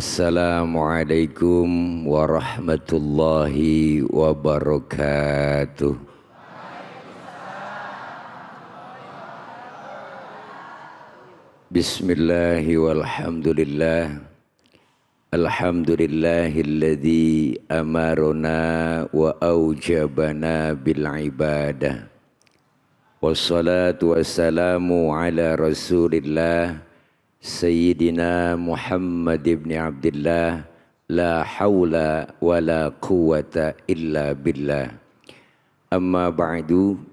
Assalamualaikum warahmatullahi wabarakatuh. Bismillahi walhamdulillah. Alhamdulillahilladzi amarona wa aujabana bil ibadah. Wassalatu wassalamu ala rasulillah Sayyidina Muhammad ibn Abdullah. La hawla wa la quwata illa billah. Amma ba'du.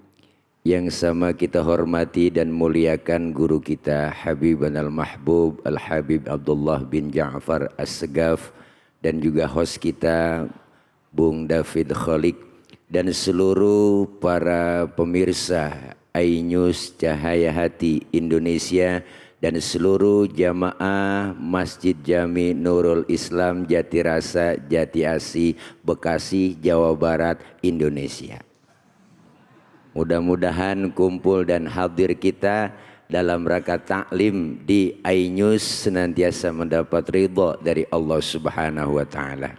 Yang sama kita hormati dan muliakan guru kita Habibana al-Mahbub Al-Habib Abdullah bin Ja'far As-Segaf, dan juga host kita Bung David Kholik, dan seluruh para pemirsa iNews Cahaya Hati Indonesia, dan seluruh jamaah Masjid Jami Nurul Islam Jatirasa Jati Asih Bekasi Jawa Barat Indonesia. Mudah-mudahan kumpul dan hadir kita dalam rangka taklim di iNews senantiasa mendapat ridha dari Allah Subhanahu wa taala.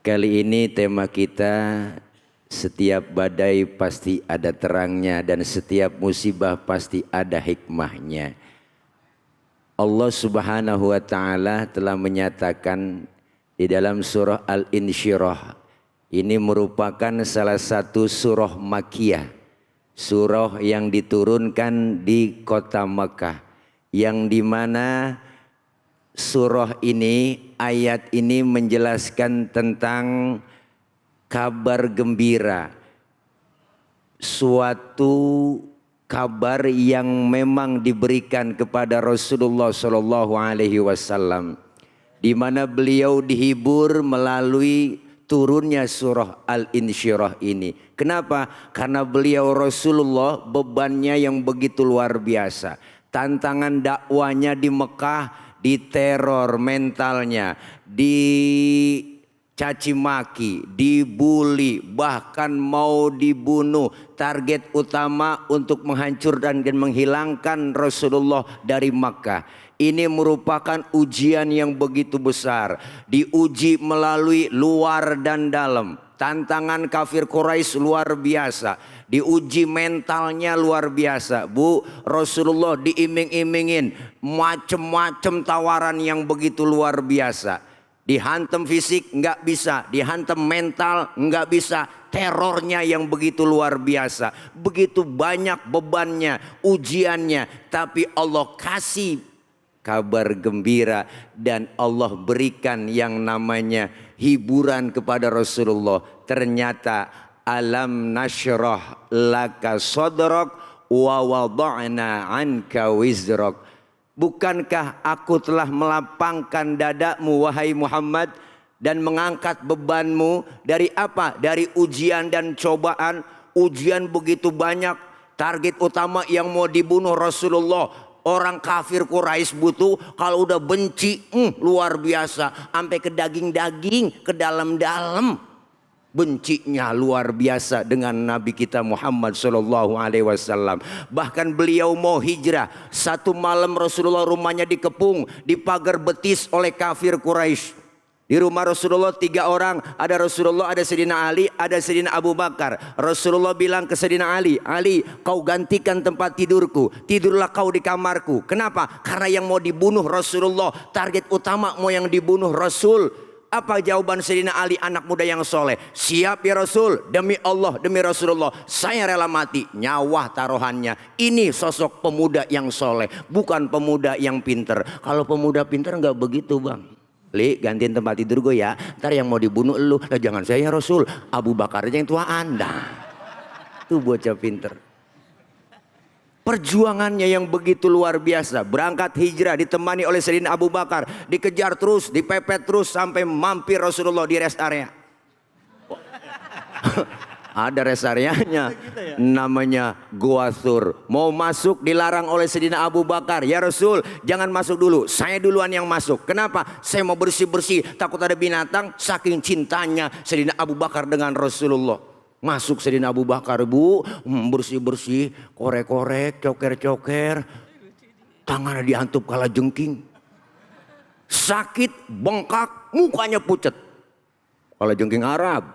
Kali ini tema kita, setiap badai pasti ada terangnya dan setiap musibah pasti ada hikmahnya. Allah Subhanahu wa taala telah menyatakan di dalam surah Al-Insyirah. Ini merupakan salah satu surah Makkiyah, surah yang diturunkan di kota Makkah, yang dimana surah ini, ayat ini menjelaskan tentang kabar gembira, suatu kabar yang memang diberikan kepada Rasulullah SAW, di mana beliau dihibur melalui turunnya surah Al-Insyirah ini. Kenapa? Karena beliau Rasulullah bebannya yang begitu luar biasa. Tantangan dakwanya di Mekah, diteror mentalnya, dicaci maki, dibully, bahkan mau dibunuh. Target utama untuk menghancurkan dan menghilangkan Rasulullah dari Makkah. Ini merupakan ujian yang begitu besar. Diuji melalui luar dan dalam. Tantangan kafir Quraisy luar biasa. Diuji mentalnya luar biasa. Bu, Rasulullah diiming-imingin macem-macem tawaran yang begitu luar biasa. Dihantam fisik nggak bisa, dihantam mental nggak bisa. Terornya yang begitu luar biasa. Begitu banyak bebannya, ujiannya. Tapi Allah kasih kabar gembira dan Allah berikan yang namanya hiburan kepada Rasulullah. Ternyata alam nasyrah laka sadrak wa wada'na anka wizrak. Bukankah aku telah melapangkan dadamu wahai Muhammad dan mengangkat bebanmu dari apa? Dari ujian dan cobaan. Ujian begitu banyak. Target utama yang mau dibunuh Rasulullah. Orang kafir Quraisy butuh, kalau udah benci luar biasa, sampai ke daging-daging, ke dalam-dalam. Bencinya luar biasa dengan Nabi kita Muhammad SAW. Bahkan beliau mau hijrah, satu malam Rasulullah rumahnya dikepung, dipagar betis oleh kafir Quraisy. Di rumah Rasulullah 3 orang, ada Rasulullah, ada Sayyidina Ali, ada Sayyidina Abu Bakar. Rasulullah bilang ke Sayyidina Ali, Ali kau gantikan tempat tidurku, tidurlah kau di kamarku. Kenapa? Karena yang mau dibunuh Rasulullah, target utama mau yang dibunuh Rasul. Apa jawaban Sayyidina Ali, anak muda yang soleh? Siap ya Rasul, demi Allah, demi Rasulullah, saya rela mati. Nyawa taruhannya. Ini sosok pemuda yang soleh, bukan pemuda yang pinter. Kalau pemuda pinter nggak begitu bang. Li, gantiin tempat tidur gue ya. Ntar yang mau dibunuh lu. Nah, jangan saya ya Rasul, Abu Bakar aja yang tua Anda. Tuh bocah pinter. Perjuangannya yang begitu luar biasa. Berangkat hijrah ditemani oleh Sayyidina Abu Bakar. Dikejar terus, dipepet terus sampai mampir Rasulullah di rest area. Ada rest areanya, namanya Gua Thur. Mau masuk dilarang oleh Sayyidina Abu Bakar. Ya Rasul, jangan masuk dulu, saya duluan yang masuk. Kenapa? Saya mau bersih-bersih, takut ada binatang. Saking cintanya Sayyidina Abu Bakar dengan Rasulullah. Masuk Sayyidina Abu Bakar, bu, bersih-bersih, korek-korek, coker-coker. Tangannya diantup kala jengking. sakit, bengkak, mukanya pucat. Kalajengking Arab.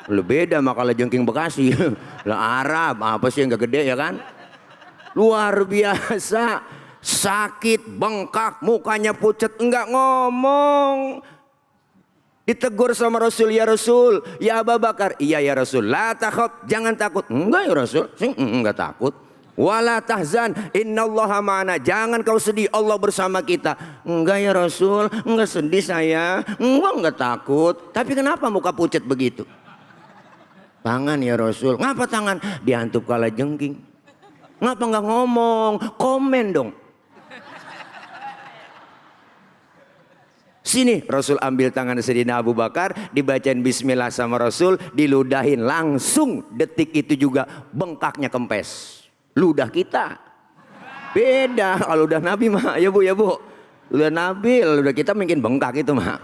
Lebih beda sama kalajengking Bekasi. Lah Arab, apa sih yang gak gede ya kan? Luar biasa. Sakit, bengkak, mukanya pucat, enggak ngomong. Ditegur sama Rasul, ya Rasul, ya Abu Bakar, iya ya Rasul, la takhaf, jangan takut. Enggak ya Rasul, enggak takut. Wala tahzan, innallaha ma'ana, jangan kau sedih, Allah bersama kita. Enggak ya Rasul, enggak sedih saya, enggak takut. Tapi kenapa muka pucat begitu? Tangan ya Rasul, ngapa tangan? Dihantup kalajengking. Ngapa enggak ngomong? Komen dong. Sini Rasul ambil tangan Sayyidina Abu Bakar, dibacain bismillah sama Rasul, diludahin langsung detik itu juga bengkaknya kempes. Ludah kita beda, kalau udah Nabi mah ya Bu, udah Nabi, udah kita mungkin bengkak itu mah.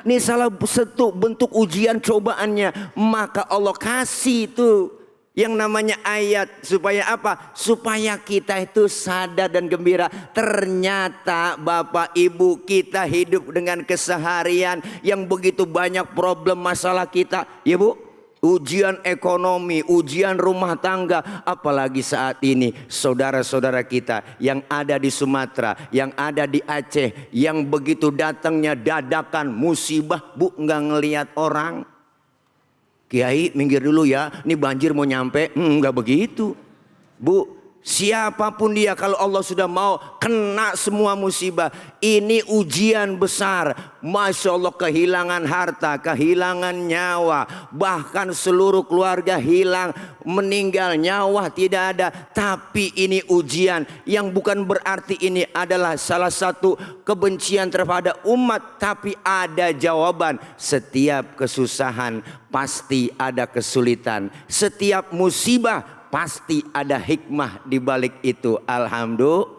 Ini salah satu bentuk ujian cobaannya, maka Allah kasih itu yang namanya ayat supaya apa? Supaya kita itu sadar dan gembira. Ternyata Bapak Ibu kita hidup dengan keseharian yang begitu banyak problem masalah kita, ya Bu. Ujian ekonomi, ujian rumah tangga, apalagi saat ini saudara-saudara kita yang ada di Sumatera, yang ada di Aceh, yang begitu datangnya dadakan musibah, Bu, nggak ngelihat orang. Kiai minggir dulu ya, ini banjir mau nyampe. Enggak begitu Bu, siapapun dia kalau Allah sudah mau kena semua musibah. Ini ujian besar. Masya Allah, kehilangan harta, kehilangan nyawa, bahkan seluruh keluarga hilang, meninggal, nyawa tidak ada. Tapi ini ujian yang bukan berarti ini adalah salah satu kebencian terhadap umat. Tapi ada jawaban. Setiap kesusahan pasti ada kesulitan. Setiap musibah pasti ada hikmah di balik itu. Alhamdulillah.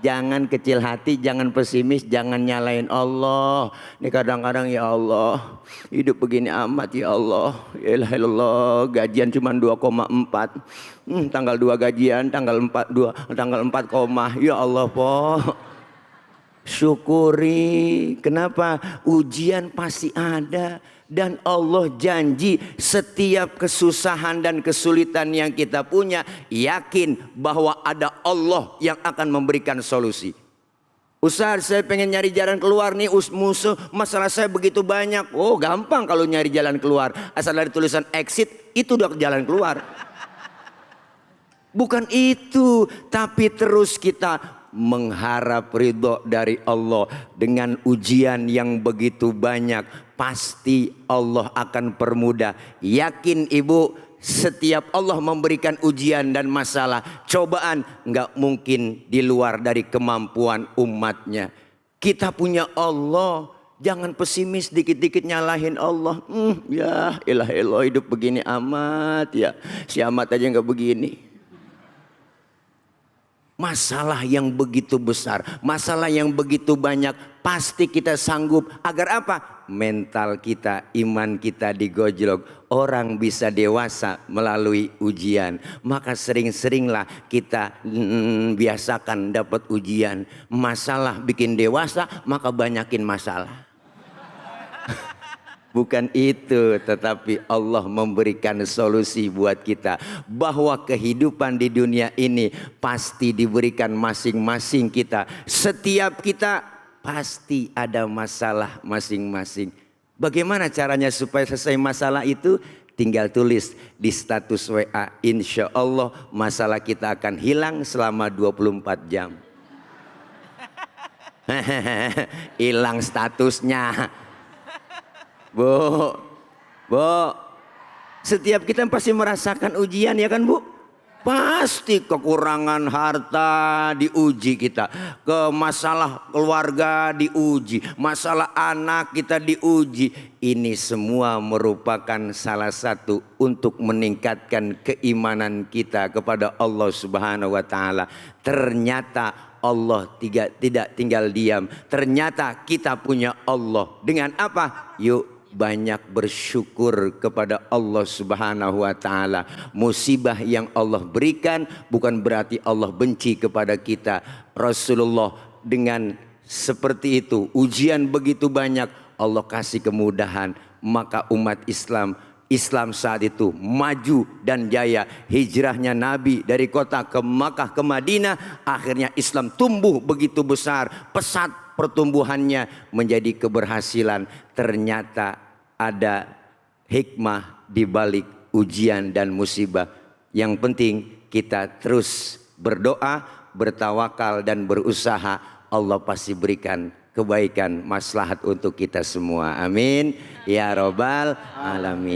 Jangan kecil hati, jangan pesimis, jangan nyalain Allah. Ini kadang-kadang ya Allah, hidup begini amat ya Allah. Ya Allah, gajian cuma 2,4. Tanggal 2 gajian, tanggal 4, ya Allah po. Syukuri. Kenapa? Ujian pasti ada. Dan Allah janji setiap kesusahan dan kesulitan yang kita punya, yakin bahwa ada Allah yang akan memberikan solusi. Ustaz, saya pengen nyari jalan keluar nih, musuh masalah saya begitu banyak. Oh gampang kalau nyari jalan keluar. Asal dari tulisan exit, itu udah jalan keluar. Bukan itu, tapi terus kita mengharap ridho dari Allah. Dengan ujian yang begitu banyak, pasti Allah akan permudah. Yakin Ibu, setiap Allah memberikan ujian dan masalah, cobaan, nggak mungkin di luar dari kemampuan umatnya. Kita punya Allah, jangan pesimis dikit-dikit nyalahin Allah. Ya ilah hidup begini amat ya, si amat aja nggak begini. Masalah yang begitu besar, masalah yang begitu banyak, pasti kita sanggup. Agar apa? Mental kita, iman kita digojlok. Orang bisa dewasa melalui ujian. Maka sering-seringlah kita biasakan dapat ujian. Masalah bikin dewasa, maka banyakin masalah. Bukan itu, tetapi Allah memberikan solusi buat kita. Bahwa kehidupan di dunia ini pasti diberikan masing-masing kita. Setiap kita pasti ada masalah masing-masing. Bagaimana caranya supaya selesai masalah itu? Tinggal tulis di status WA. Insya Allah masalah kita akan hilang selama 24 jam. Hilang statusnya. Bu, setiap kita pasti merasakan ujian ya kan Bu? Pasti kekurangan harta diuji kita, ke masalah keluarga diuji, masalah anak kita diuji. Ini semua merupakan salah satu untuk meningkatkan keimanan kita kepada Allah Subhanahu wa Ta'ala. Ternyata Allah tidak tinggal diam. Ternyata kita punya Allah. Dengan apa? Yuk banyak bersyukur kepada Allah Subhanahu wa Ta'ala. Musibah yang Allah berikan bukan berarti Allah benci kepada kita. Rasulullah dengan seperti itu, ujian begitu banyak, Allah kasih kemudahan, maka umat Islam saat itu maju dan jaya. Hijrahnya Nabi dari kota ke Makkah ke Madinah, akhirnya Islam tumbuh begitu besar, pesat pertumbuhannya menjadi keberhasilan. Ternyata ada hikmah di balik ujian dan musibah. Yang penting kita terus berdoa, bertawakal dan berusaha. Allah pasti berikan kebaikan, maslahat untuk kita semua. Amin ya robbal alamin.